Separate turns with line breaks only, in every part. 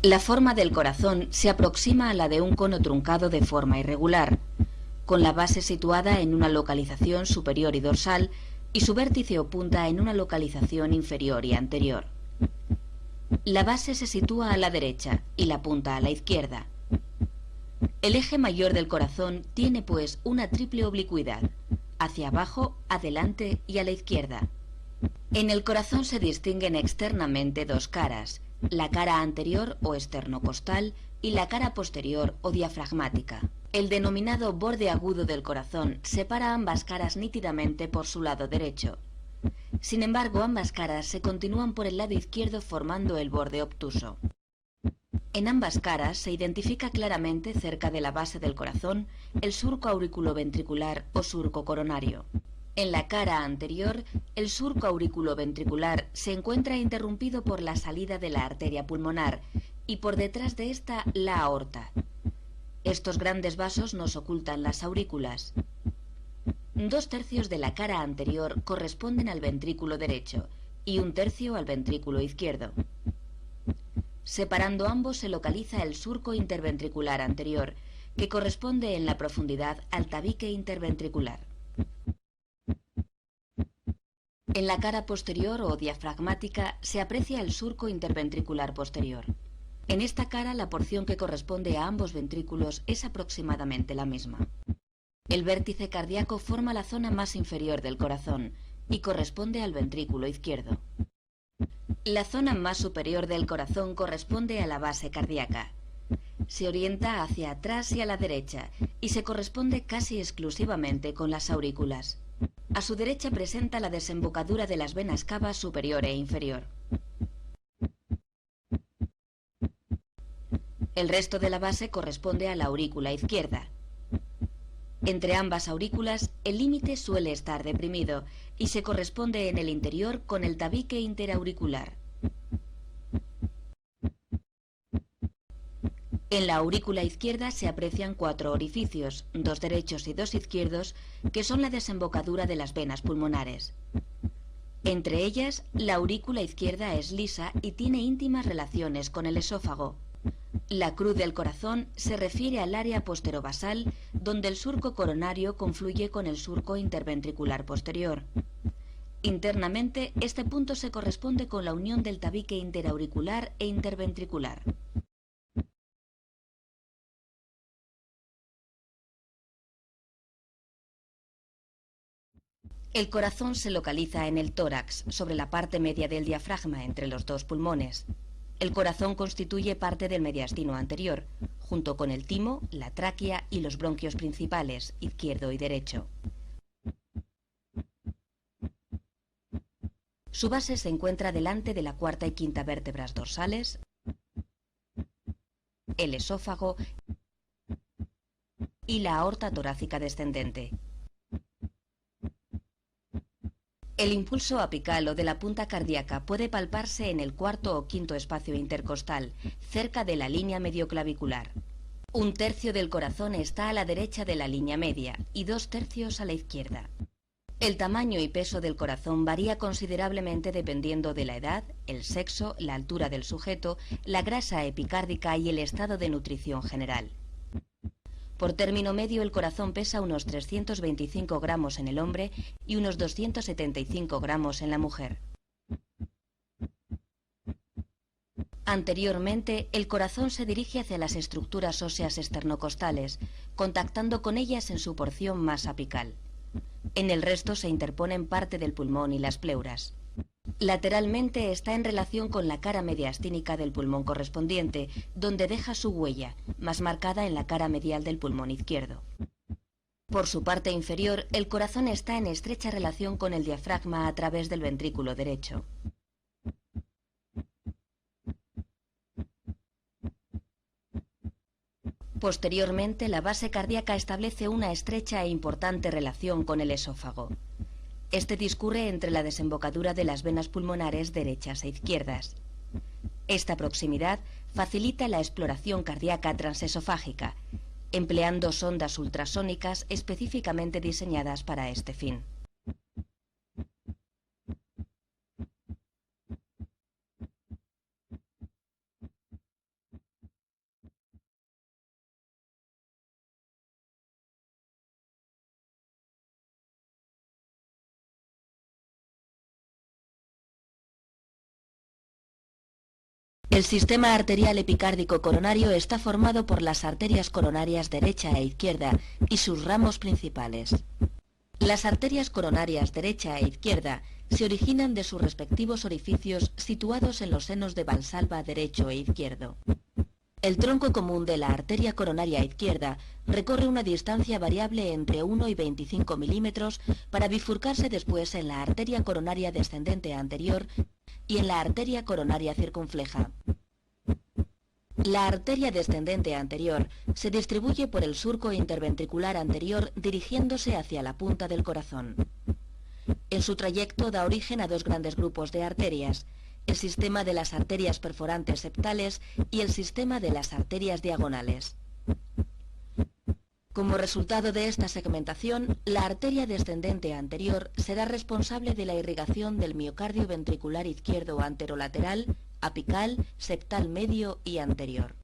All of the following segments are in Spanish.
La forma del corazón se aproxima a la de un cono truncado de forma irregular, con la base situada en una localización superior y dorsal y su vértice o punta en una localización inferior y anterior. La base se sitúa a la derecha y la punta a la izquierda. El eje mayor del corazón tiene pues una triple oblicuidad, hacia abajo, adelante y a la izquierda. En el corazón se distinguen externamente dos caras, la cara anterior o esternocostal y la cara posterior o diafragmática. El denominado borde agudo del corazón separa ambas caras nítidamente por su lado derecho. Sin embargo, ambas caras se continúan por el lado izquierdo formando el borde obtuso. En ambas caras se identifica claramente cerca de la base del corazón el surco auriculoventricular o surco coronario. En la cara anterior, el surco auriculoventricular se encuentra interrumpido por la salida de la arteria pulmonar y por detrás de esta la aorta. Estos grandes vasos nos ocultan las aurículas. 2/3 de la cara anterior corresponden al ventrículo derecho y 1/3 al ventrículo izquierdo. Separando ambos se localiza el surco interventricular anterior, que corresponde en la profundidad al tabique interventricular. En la cara posterior o diafragmática se aprecia el surco interventricular posterior. En esta cara la porción que corresponde a ambos ventrículos es aproximadamente la misma. El vértice cardíaco forma la zona más inferior del corazón y corresponde al ventrículo izquierdo. La zona más superior del corazón corresponde a la base cardíaca. Se orienta hacia atrás y a la derecha y se corresponde casi exclusivamente con las aurículas. A su derecha presenta la desembocadura de las venas cava superior e inferior. El resto de la base corresponde a la aurícula izquierda. Entre ambas aurículas, el límite suele estar deprimido y se corresponde en el interior con el tabique interauricular. En la aurícula izquierda se aprecian 4 orificios, 2 derechos y 2 izquierdos, que son la desembocadura de las venas pulmonares. Entre ellas, la aurícula izquierda es lisa y tiene íntimas relaciones con el esófago. La cruz del corazón se refiere al área posterobasal, donde el surco coronario confluye con el surco interventricular posterior. Internamente, este punto se corresponde con la unión del tabique interauricular e interventricular. El corazón se localiza en el tórax, sobre la parte media del diafragma entre los dos pulmones. El corazón constituye parte del mediastino anterior, junto con el timo, la tráquea y los bronquios principales, izquierdo y derecho. Su base se encuentra delante de la cuarta y quinta vértebras dorsales, el esófago y la aorta torácica descendente. El impulso apical o de la punta cardíaca puede palparse en el cuarto o quinto espacio intercostal, cerca de la línea medioclavicular. 1/3 del corazón está a la derecha de la línea media y 2/3 a la izquierda. El tamaño y peso del corazón varía considerablemente dependiendo de la edad, el sexo, la altura del sujeto, la grasa epicárdica y el estado de nutrición general. Por término medio, el corazón pesa unos 325 gramos en el hombre y unos 275 gramos en la mujer. Anteriormente, el corazón se dirige hacia las estructuras óseas esternocostales, contactando con ellas en su porción más apical. En el resto se interponen parte del pulmón y las pleuras. Lateralmente está en relación con la cara mediastínica del pulmón correspondiente, donde deja su huella, más marcada en la cara medial del pulmón izquierdo. Por su parte inferior, el corazón está en estrecha relación con el diafragma a través del ventrículo derecho. Posteriormente, la base cardíaca establece una estrecha e importante relación con el esófago. Este discurre entre la desembocadura de las venas pulmonares derechas e izquierdas. Esta proximidad facilita la exploración cardíaca transesofágica, empleando sondas ultrasónicas específicamente diseñadas para este fin. El sistema arterial epicárdico coronario está formado por las arterias coronarias derecha e izquierda y sus ramos principales. Las arterias coronarias derecha e izquierda se originan de sus respectivos orificios situados en los senos de Valsalva derecho e izquierdo. El tronco común de la arteria coronaria izquierda recorre una distancia variable entre 1 y 25 milímetros para bifurcarse después en la arteria coronaria descendente anterior y en la arteria coronaria circunfleja. La arteria descendente anterior se distribuye por el surco interventricular anterior dirigiéndose hacia la punta del corazón. En su trayecto da origen a dos grandes grupos de arterias, el sistema de las arterias perforantes septales y el sistema de las arterias diagonales. Como resultado de esta segmentación, la arteria descendente anterior será responsable de la irrigación del miocardio ventricular izquierdo anterolateral, apical, septal medio y anterior.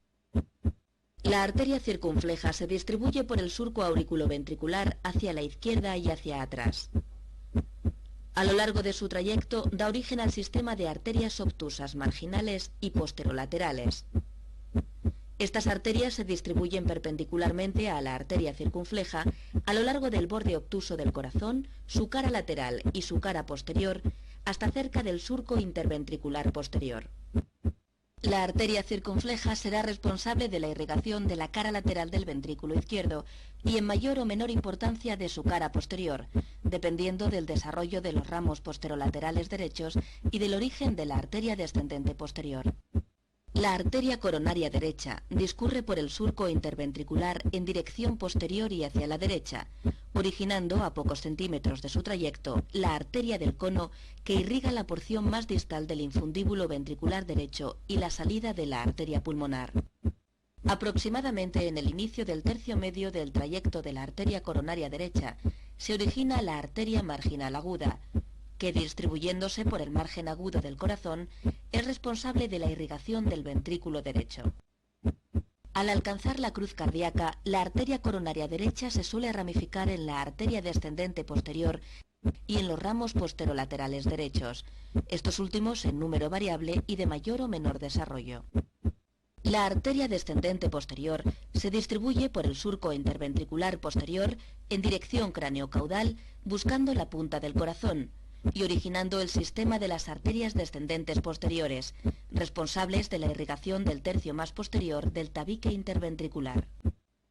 La arteria circunfleja se distribuye por el surco auriculoventricular hacia la izquierda y hacia atrás. A lo largo de su trayecto da origen al sistema de arterias obtusas marginales y posterolaterales. Estas arterias se distribuyen perpendicularmente a la arteria circunfleja a lo largo del borde obtuso del corazón, su cara lateral y su cara posterior, hasta cerca del surco interventricular posterior. La arteria circunfleja será responsable de la irrigación de la cara lateral del ventrículo izquierdo y en mayor o menor importancia de su cara posterior, dependiendo del desarrollo de los ramos posterolaterales derechos y del origen de la arteria descendente posterior. La arteria coronaria derecha discurre por el surco interventricular en dirección posterior y hacia la derecha, originando a pocos centímetros de su trayecto la arteria del cono que irriga la porción más distal del infundíbulo ventricular derecho y la salida de la arteria pulmonar. Aproximadamente en el inicio del tercio medio del trayecto de la arteria coronaria derecha se origina la arteria marginal aguda, que distribuyéndose por el margen agudo del corazón es responsable de la irrigación del ventrículo derecho. Al alcanzar la cruz cardíaca, la arteria coronaria derecha se suele ramificar en la arteria descendente posterior y en los ramos posterolaterales derechos, estos últimos en número variable y de mayor o menor desarrollo. La arteria descendente posterior se distribuye por el surco interventricular posterior en dirección craneocaudal buscando la punta del corazón y originando el sistema de las arterias descendentes posteriores, responsables de la irrigación del tercio más posterior del tabique interventricular.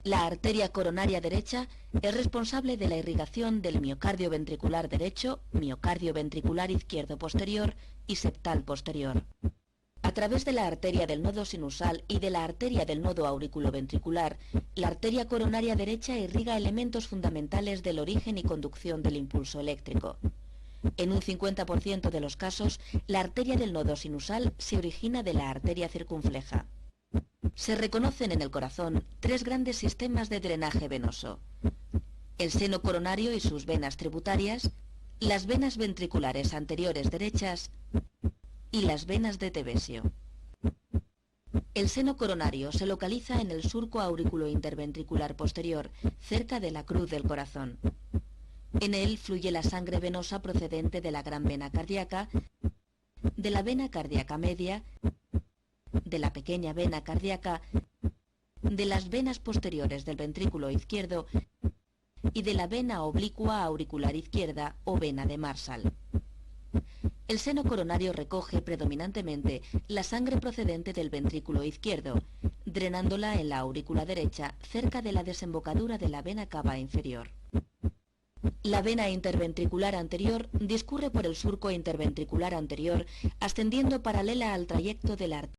La arteria coronaria derecha es responsable de la irrigación del miocardio ventricular derecho, miocardio ventricular izquierdo posterior y septal posterior. A través de la arteria del nodo sinusal y de la arteria del nodo auriculoventricular, la arteria coronaria derecha irriga elementos fundamentales del origen y conducción del impulso eléctrico. En un 50% de los casos, la arteria del nodo sinusal se origina de la arteria circunfleja. Se reconocen en el corazón tres grandes sistemas de drenaje venoso: el seno coronario y sus venas tributarias, las venas ventriculares anteriores derechas y las venas de Tevesio. El seno coronario se localiza en el surco auriculointerventricular posterior, cerca de la cruz del corazón. En él fluye la sangre venosa procedente de la gran vena cardíaca, de la vena cardíaca media, de la pequeña vena cardíaca, de las venas posteriores del ventrículo izquierdo y de la vena oblicua auricular izquierda o vena de Marshall. El seno coronario recoge predominantemente la sangre procedente del ventrículo izquierdo, drenándola en la aurícula derecha cerca de la desembocadura de la vena cava inferior. La vena interventricular anterior discurre por el surco interventricular anterior, ascendiendo paralela al trayecto de la arteria